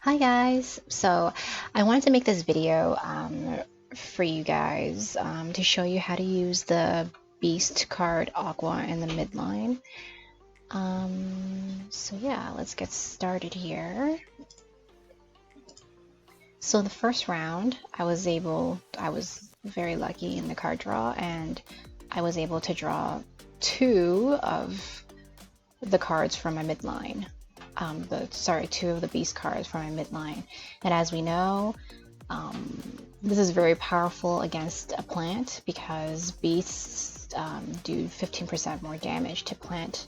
Hi guys! So I wanted to make this video for you guys to show you how to use the Beast card Aqua in the midline. So yeah, let's get started here. So the first round, I was very lucky in the card draw, and I was able to draw two of the cards from my midline. Two of the beast cards from my midline. And as we know, this is very powerful against a plant because beasts do 15% more damage to plant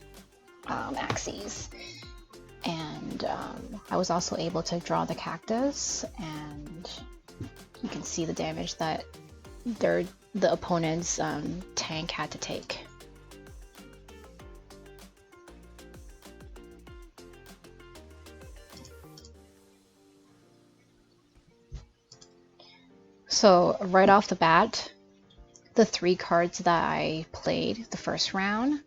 axes. And I was also able to draw the Cactus, and you can see the damage that the opponent's tank had to take. So right off the bat, the three cards that I played the first round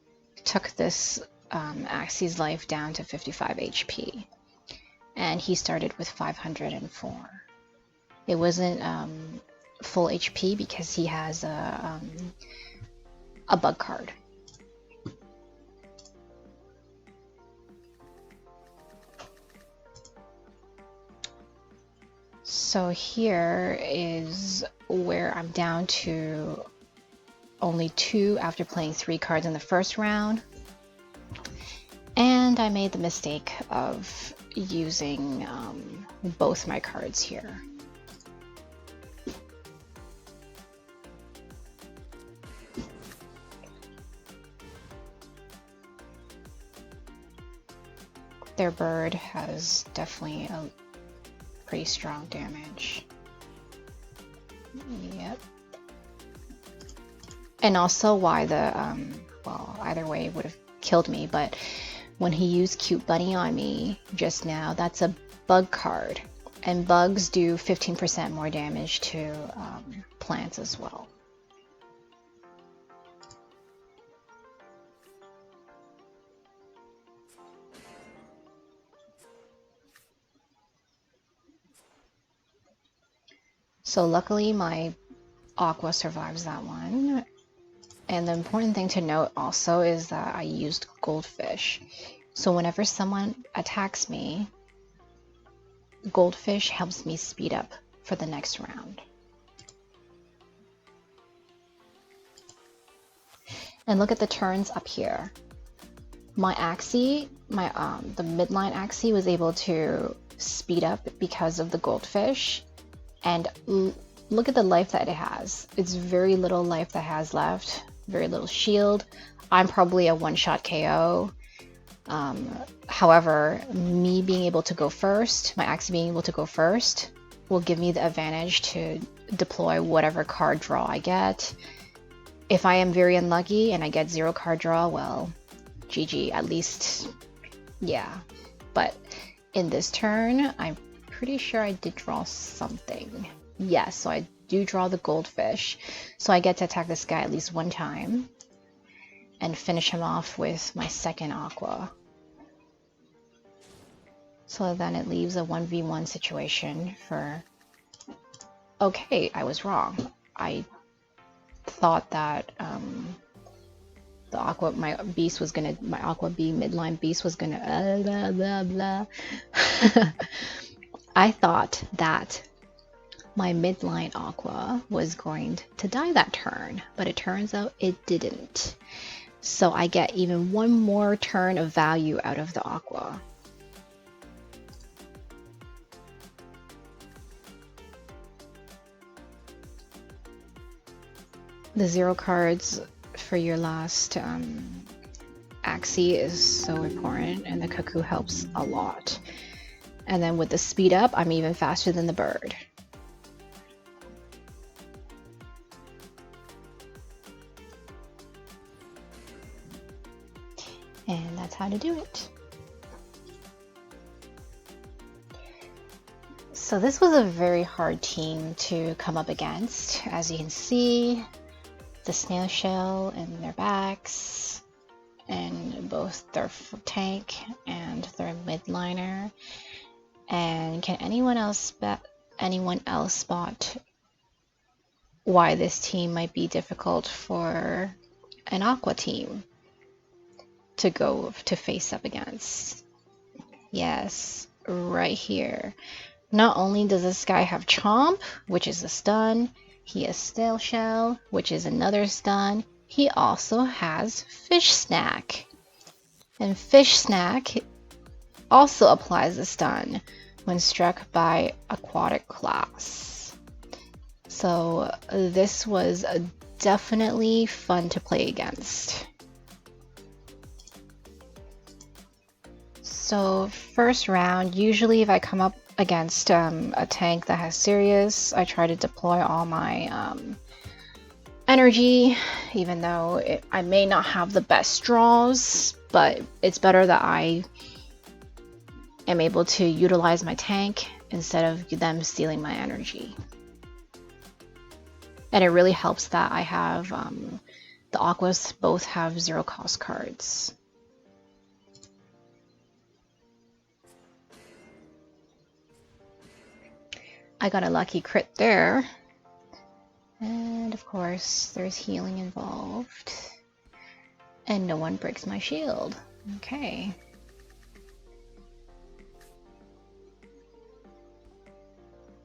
took this Axie's life down to 55 HP, and he started with 504. It wasn't full HP because he has a bug card. So here is where I'm down to only 2 after playing 3 cards in the first round. And I made the mistake of using both my cards here. Their bird has definitely a pretty strong damage. Yep. And also why the, well, either way would have killed me, but when he used Cute Bunny on me just now, that's a bug card. And bugs do 15% more damage to plants as well. So luckily my Aqua survives that one. And the important thing to note also is that I used Goldfish. So whenever someone attacks me, Goldfish helps me speed up for the next round. And look at the turns up here. My Axie, the midline Axie was able to speed up because of the Goldfish. And look at the life that it has. It's very little life that has left, very little shield. I'm probably a one-shot KO. However, me being able to go first, my Axie being able to go first, will give me the advantage to deploy whatever card draw I get. If I am very unlucky and I get 0 card draw, well, GG, at least, yeah. But in this turn, I'm pretty sure I did draw something. Yes, so I do draw the Goldfish. So I get to attack this guy at least one time and finish him off with my second Aqua. So then it leaves a 1v1 situation for... Okay, I was wrong. I thought that the Aqua, my Aqua B midline beast was gonna blah blah blah. I thought that my midline Aqua was going to die that turn, but it turns out it didn't. So I get even one more turn of value out of the Aqua. The 0 cards for your last Axie is so important, and the Cuckoo helps a lot. And then with the speed up, I'm even faster than the bird. And that's how to do it. So this was a very hard team to come up against. As you can see, the snail shell in their backs, and both their tank and their midliner. And can anyone else spot why this team might be difficult for an Aqua team to face up against? Yes, right here. Not only does this guy have Chomp, which is a stun, he has Stale Shell, which is another stun. He also has Fish Snack. And Fish Snack also applies a stun when struck by aquatic class. So this was definitely fun to play against. So first round, usually if I come up against a tank that has Sirius, I try to deploy all my energy, even though I may not have the best draws, but it's better that I am able to utilize my tank instead of them stealing my energy. And it really helps that I have the Aquas both have 0 cost cards. I got a lucky crit there. And of course, there's healing involved. And no one breaks my shield. Okay.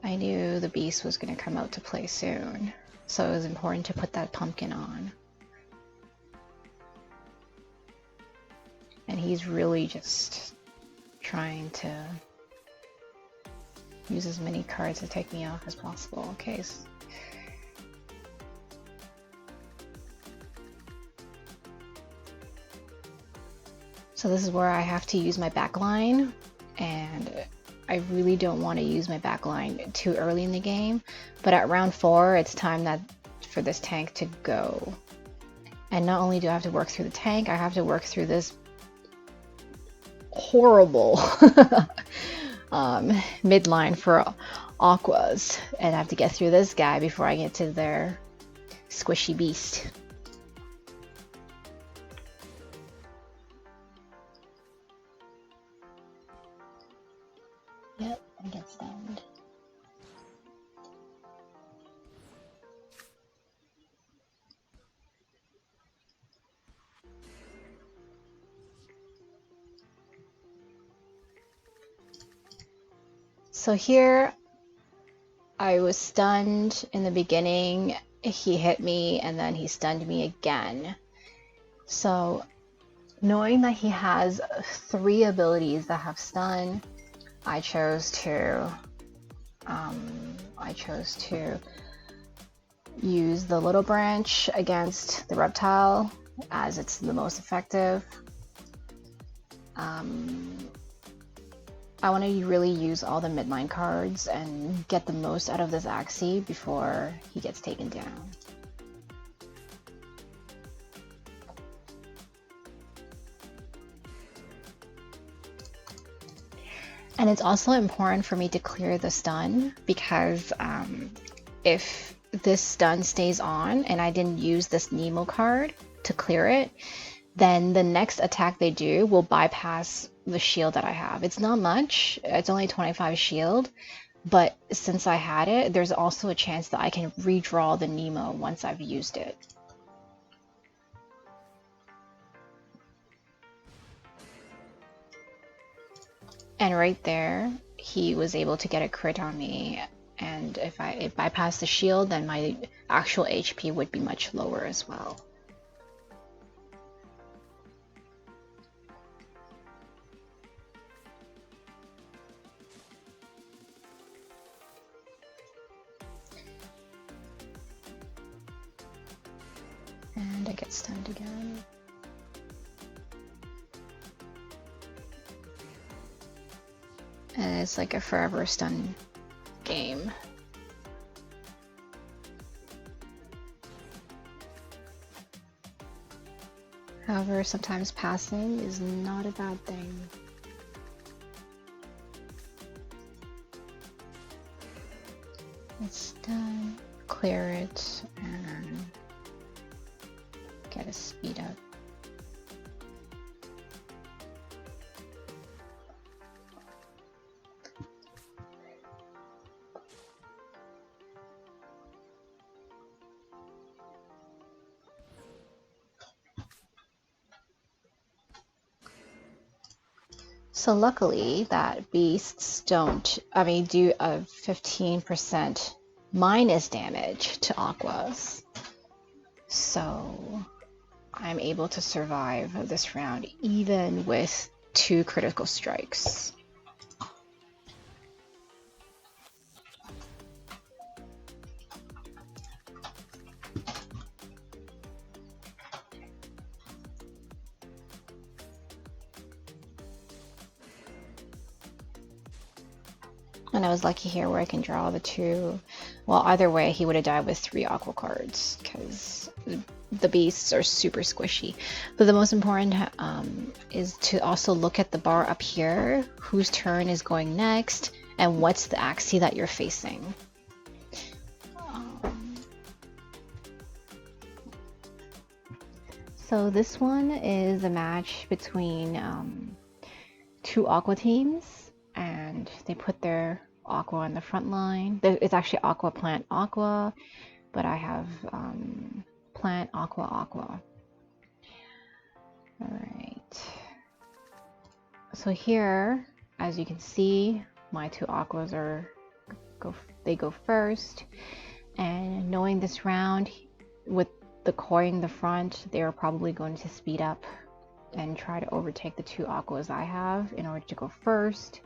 I knew the beast was going to come out to play soon, so it was important to put that pumpkin on. And he's really just trying to use as many cards to take me off as possible. Okay. So this is where I have to use my backline, and I really don't want to use my backline too early in the game, but at round 4 it's time for this tank to go. And not only do I have to work through the tank, I have to work through this horrible midline for Aquas, and I have to get through this guy before I get to their squishy beast. Yep, I get stunned. So here, I was stunned in the beginning, he hit me, and then he stunned me again. So, knowing that he has 3 abilities that have stun, I chose to use the little branch against the reptile, as it's the most effective. I want to really use all the midline cards and get the most out of this Axie before he gets taken down. And it's also important for me to clear the stun, because if this stun stays on and I didn't use this Nimo card to clear it, then the next attack they do will bypass the shield that I have. It's not much, it's only 25 shield, but since I had it, there's also a chance that I can redraw the Nimo once I've used it. And right there, he was able to get a crit on me, and if I bypass the shield, then my actual HP would be much lower as well. And I get stunned again. And it's like a forever stun game. However, sometimes passing is not a bad thing. It's done. Clear it and get a speed up. So luckily that beasts don't, do a 15% minus damage to aquas. So I'm able to survive this round even with 2 critical strikes. And I was lucky here where I can draw the 2. Well, either way, he would have died with 3 aqua cards because the beasts are super squishy. But the most important is to also look at the bar up here, whose turn is going next, and what's the axis that you're facing. So this one is a match between 2 aqua teams, and they put their aqua on the front line. It's actually aqua, plant, aqua, but I have plant, aqua, aqua. All right. So here, as you can see, my 2 aquas go first, and knowing this round with the koi in the front, they are probably going to speed up and try to overtake the 2 aquas I have in order to go first.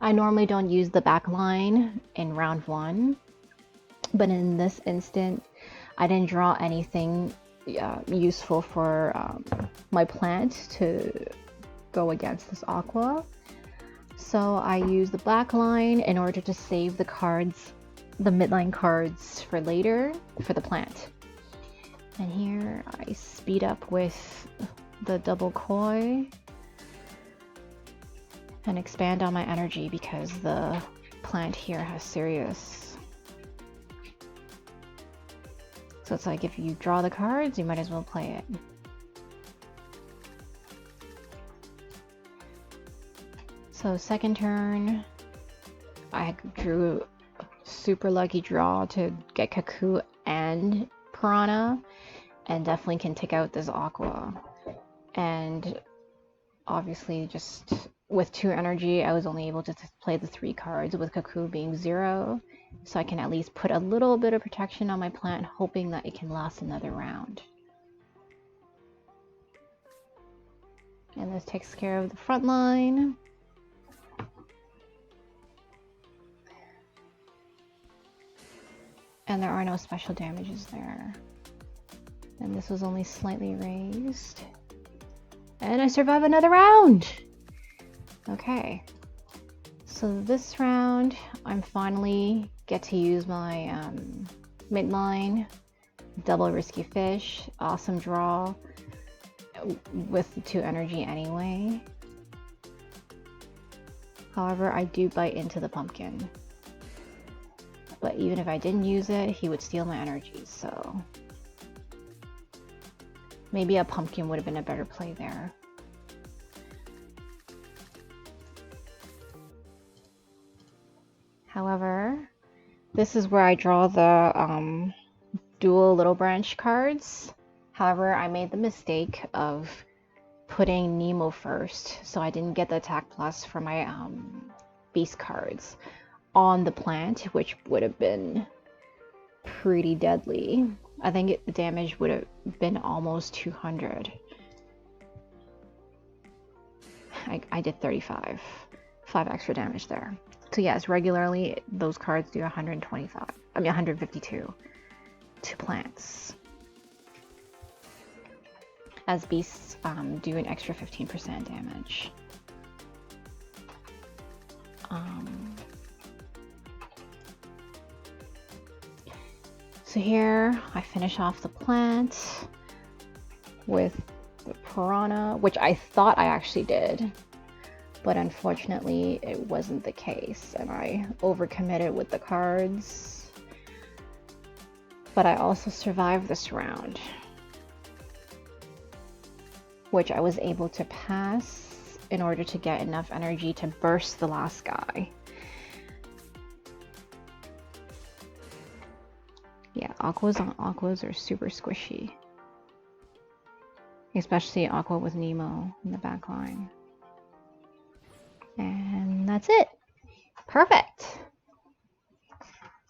I normally don't use the back line in round 1, but in this instant, I didn't draw anything useful for my plant to go against this aqua. So I used the back line in order to save the cards, the midline cards for later for the plant. And here I speed up with the double koi and expand on my energy because the plant here has serious. So it's like if you draw the cards, you might as well play it. So second turn, I drew a super lucky draw to get Cuckoo and Piranha, and definitely can take out this aqua. And obviously just with 2 energy, I was only able to play the 3 cards, with Cuckoo being 0, so I can at least put a little bit of protection on my plant, hoping that it can last another round. And this takes care of the front line. And there are no special damages there. And this was only slightly raised. And I survive another round! Okay. So this round, I'm finally get to use my midline, double risky fish, awesome draw with the 2 energy anyway. However, I do bite into the pumpkin. But even if I didn't use it, he would steal my energy, so maybe a pumpkin would have been a better play there. However, this is where I draw the dual little branch cards. However, I made the mistake of putting Nimo first, so I didn't get the attack plus for my beast cards on the plant, which would have been pretty deadly. I think the damage would have been almost 200. I did 35. 5 extra damage there. So yes, regularly those cards do 152 to plants. As beasts do an extra 15% damage. So here I finish off the plant with the Piranha, which I thought I actually did, but unfortunately it wasn't the case, and I overcommitted with the cards. But I also survived this round, which I was able to pass in order to get enough energy to burst the last guy. Yeah, aquas on aquas are super squishy. Especially aqua with Nimo in the back line. And that's it. Perfect.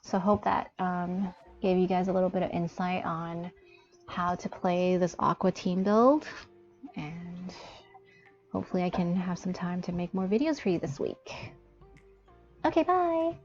So hope that gave you guys a little bit of insight on how to play this Aqua team build. And hopefully I can have some time to make more videos for you this week. Okay, bye.